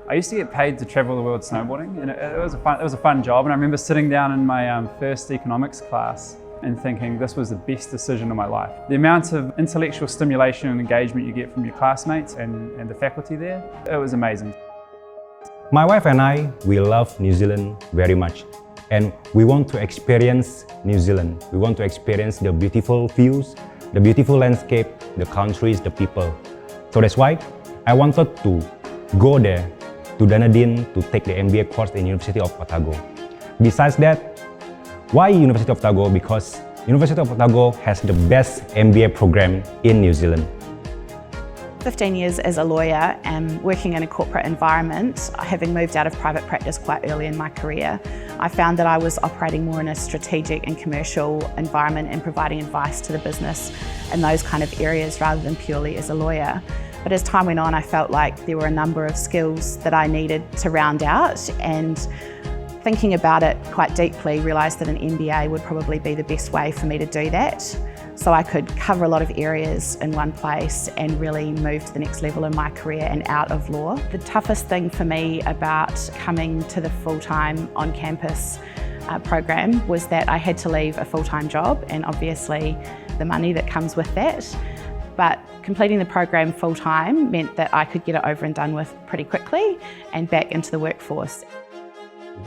I used to get paid to travel the world snowboarding, and it was a fun job. And I remember sitting down in my first economics class and thinking this was the best decision of my life. The amount of intellectual stimulation and engagement you get from your classmates and the faculty there, it was amazing. My wife and I, we love New Zealand very much. And we want to experience New Zealand. We want to experience the beautiful views, the beautiful landscape, the countries, the people. So that's why I wanted to go there to Dunedin to take the MBA course in University of Otago. Besides that, why University of Otago? Because University of Otago has the best MBA program in New Zealand. 15 years as a lawyer and working in a corporate environment, having moved out of private practice quite early in my career, I found that I was operating more in a strategic and commercial environment and providing advice to the business in those kind of areas rather than purely as a lawyer. But as time went on, I felt like there were a number of skills that I needed to round out, and thinking about it quite deeply, realised that an MBA would probably be the best way for me to do that. So I could cover a lot of areas in one place and really move to the next level in my career and out of law. The toughest thing for me about coming to the full-time on-campus program was that I had to leave a full-time job and obviously the money that comes with that. But completing the program full-time meant that I could get it over and done with pretty quickly and back into the workforce.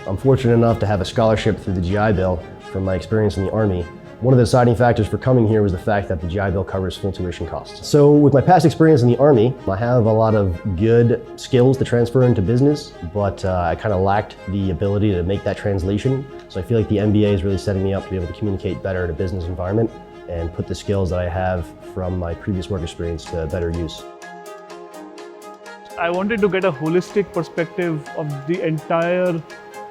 I'm fortunate enough to have a scholarship through the GI Bill from my experience in the Army. One of the deciding factors for coming here was the fact that the GI Bill covers full tuition costs. So with my past experience in the Army, I have a lot of good skills to transfer into business, but I kind of lacked the ability to make that translation. So I feel like the MBA is really setting me up to be able to communicate better in a business environment and put the skills that I have from my previous work experience to better use. I wanted to get a holistic perspective of the entire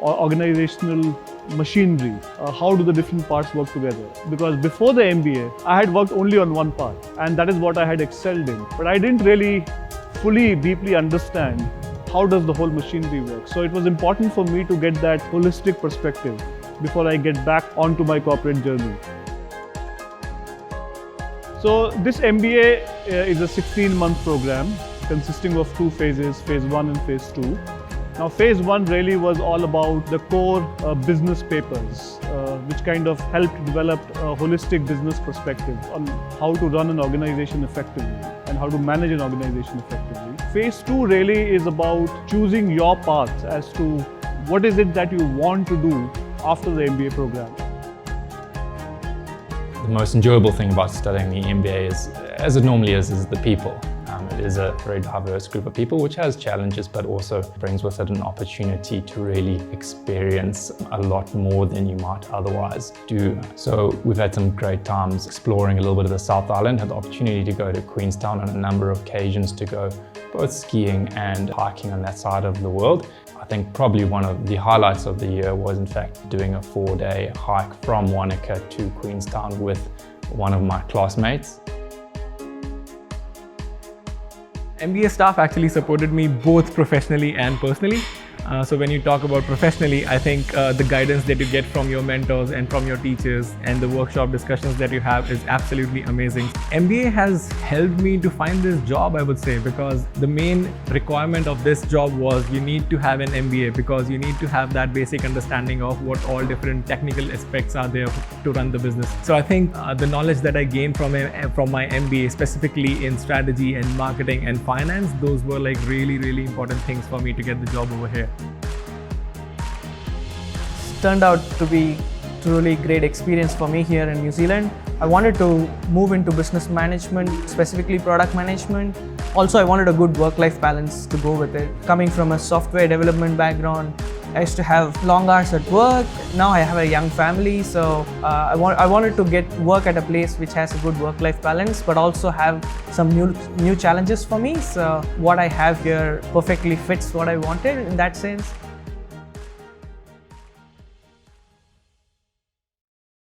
organizational machinery. How do the different parts work together? Because before the MBA, I had worked only on one part, and that is what I had excelled in. But I didn't really fully, deeply understand how does the whole machinery work. So it was important for me to get that holistic perspective before I get back onto my corporate journey. So this MBA is a 16-month program consisting of 2 phases, phase 1 and phase 2. Now phase 1 really was all about the core business papers, which kind of helped develop a holistic business perspective on how to run an organization effectively and how to manage an organization effectively. Phase 2 really is about choosing your path as to what is it that you want to do after the MBA program. The most enjoyable thing about studying the MBA is, as it normally is the people. It is a very diverse group of people, which has challenges, but also brings with it an opportunity to really experience a lot more than you might otherwise do. So we've had some great times exploring a little bit of the South Island, had the opportunity to go to Queenstown on a number of occasions to go both skiing and hiking on that side of the world. I think probably one of the highlights of the year was in fact doing a 4-day hike from Wanaka to Queenstown with one of my classmates. MBA staff actually supported me both professionally and personally. So when you talk about professionally, I think the guidance that you get from your mentors and from your teachers and the workshop discussions that you have is absolutely amazing. MBA has helped me to find this job, I would say, because the main requirement of this job was you need to have an MBA because you need to have that basic understanding of what all different technical aspects are there to run the business. So I think the knowledge that I gained from my MBA, specifically in strategy and marketing and finance, those were like really important things for me to get the job over here. Turned out to be truly great experience for me here in New Zealand. I wanted to move into business management, specifically product management. Also, I wanted a good work-life balance to go with it. Coming from a software development background, I used to have long hours at work. Now I have a young family, so I wanted to get work at a place which has a good work-life balance, but also have some new challenges for me. So what I have here perfectly fits what I wanted in that sense.